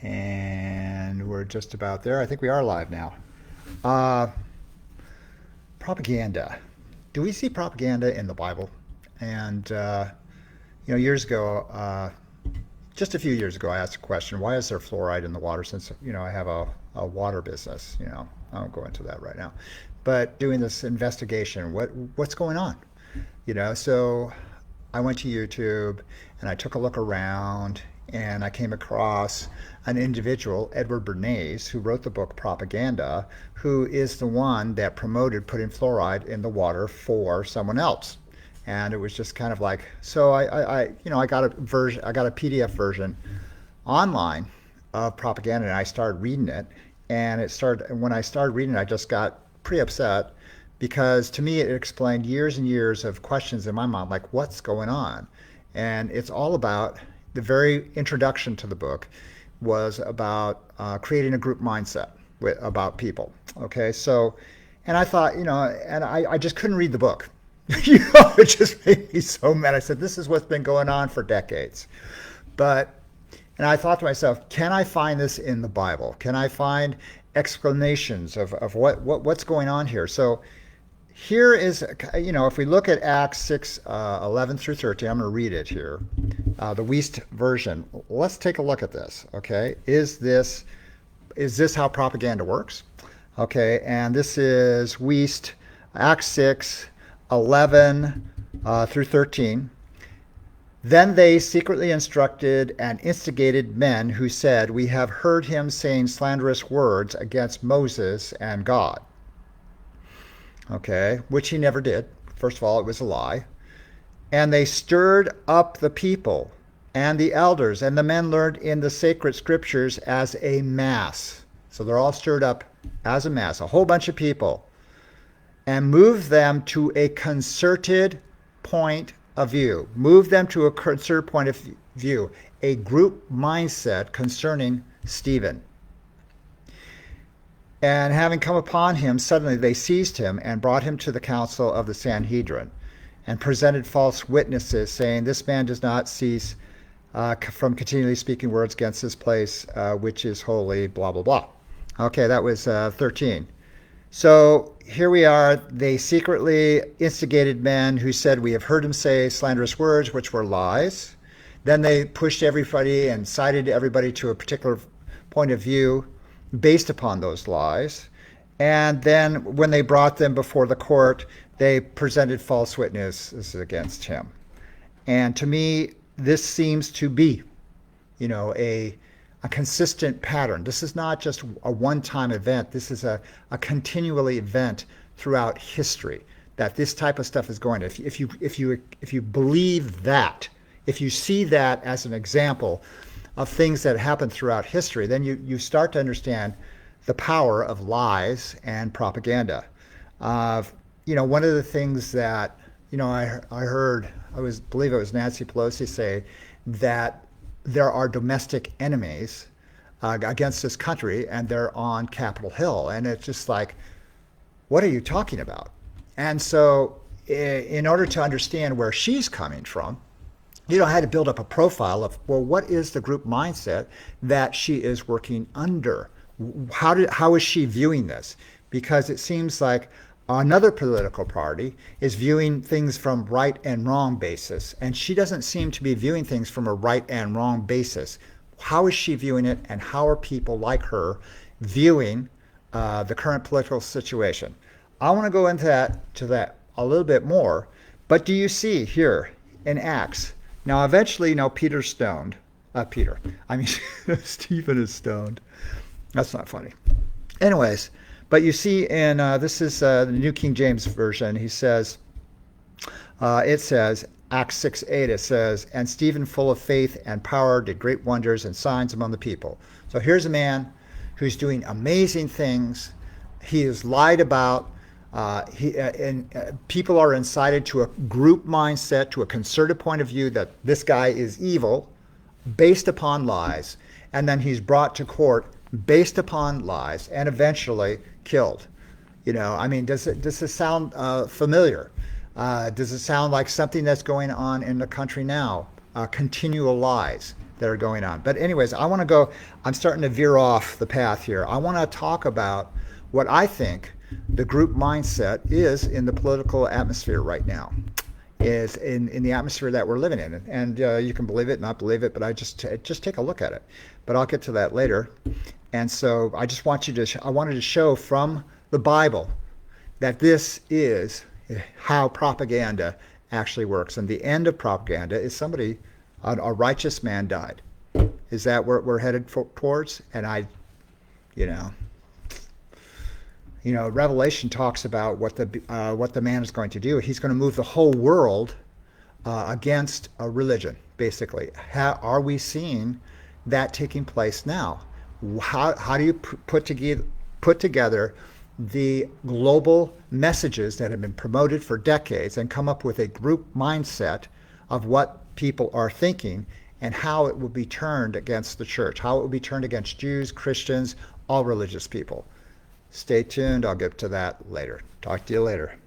And we're just about there. I think we are live now. Uh, Propaganda. Do we see propaganda in the Bible? And, years ago, just a few years ago, I asked a question: why is there fluoride in the water? Since, I have a water business, I won't go into that right now. But doing this investigation, what's going on? So I went to YouTube and I took a look around and I came across an individual, Edward Bernays, who wrote the book Propaganda, who is the one that promoted putting fluoride in the water for someone else. And it was just kind of like, so I got a version, I got a PDF version online of Propaganda, and I started reading it. And when I started reading it, I just got pretty upset because to me it explained years and years of questions in my mind, like what's going on. And it's all about, the very introduction to the book was about creating a group mindset about people. Okay, so, and I thought, and I just couldn't read the book. It just made me so mad. I said, this is what's been going on for decades. But, and I thought to myself, can I find this in the Bible? Can I find explanations of what's going on here? So here is, if we look at Acts 6, 11 through 13, I'm going to read it here, the Weast version. Let's take a look at this, okay? Is this how propaganda works? Okay, and this is Weast, Acts 6, 11 through 13. Then they secretly instructed and instigated men who said, "We have heard him saying slanderous words against Moses and God." Okay, which he never did. First of all, it was a lie. And they stirred up the people and the elders, and the men learned in the sacred scriptures as a mass. So they're all stirred up as a mass, a whole bunch of people, and moved them to a concerted point of view. Move them to a concerted point of view, a group mindset concerning Stephen. And having come upon him, suddenly they seized him and brought him to the council of the Sanhedrin and presented false witnesses, saying, "This man does not cease from continually speaking words against this place, which is holy," blah, blah, blah. Okay, that was 13. So here we are. They secretly instigated men who said, "We have heard him say slanderous words," which were lies. Then they pushed everybody and cited everybody to a particular point of view based upon those lies. And then when they brought them before the court, they presented false witnesses against him. And to me, this seems to be, a consistent pattern. This is not just a one-time event. This is a continual event throughout history, that this type of stuff is going. If you believe that, if you see that as an example of things that happen throughout history, then you start to understand the power of lies and propaganda. One of the things that I heard, believe it was Nancy Pelosi say that there are domestic enemies against this country, and they're on Capitol Hill, and it's just like, what are you talking about? And so, in order to understand where she's coming from, I had to build up a profile of, well, what is the group mindset that she is working under? How is she viewing this? Because it seems like another political party is viewing things from right and wrong basis, and she doesn't seem to be viewing things from a right and wrong basis. How is she viewing it, and how are people like her viewing the current political situation? I want to go into that a little bit more, but do you see here in Acts? Now, eventually, Peter's stoned. Stephen is stoned. That's not funny. Anyways, but you see in, this is the New King James Version, it says, Acts 6:8, it says, "And Stephen, full of faith and power, did great wonders and signs among the people." So here's a man who's doing amazing things. He is lied about. People are incited to a group mindset, to a concerted point of view that this guy is evil based upon lies. And then he's brought to court based upon lies and eventually killed. Does this sound familiar? Does it sound like something that's going on in the country now? Continual lies. that are going on. But anyways, I'm starting to veer off the path here. I want to talk about what I think the group mindset is in the political atmosphere right now, is in the atmosphere that we're living in. And you can believe it, not believe it, but I just take a look at it. But I'll get to that later. And so I wanted to show from the Bible that this is how propaganda actually works. And the end of propaganda is a righteous man died. Is that what we're headed towards? And Revelation talks about what the man is going to do. He's going to move the whole world against a religion, basically. Are we seeing that taking place now? How do you put together the global messages that have been promoted for decades and come up with a group mindset of what people are thinking and how it will be turned against the church, how it will be turned against Jews, Christians, all religious people? Stay tuned. I'll get to that later. Talk to you later.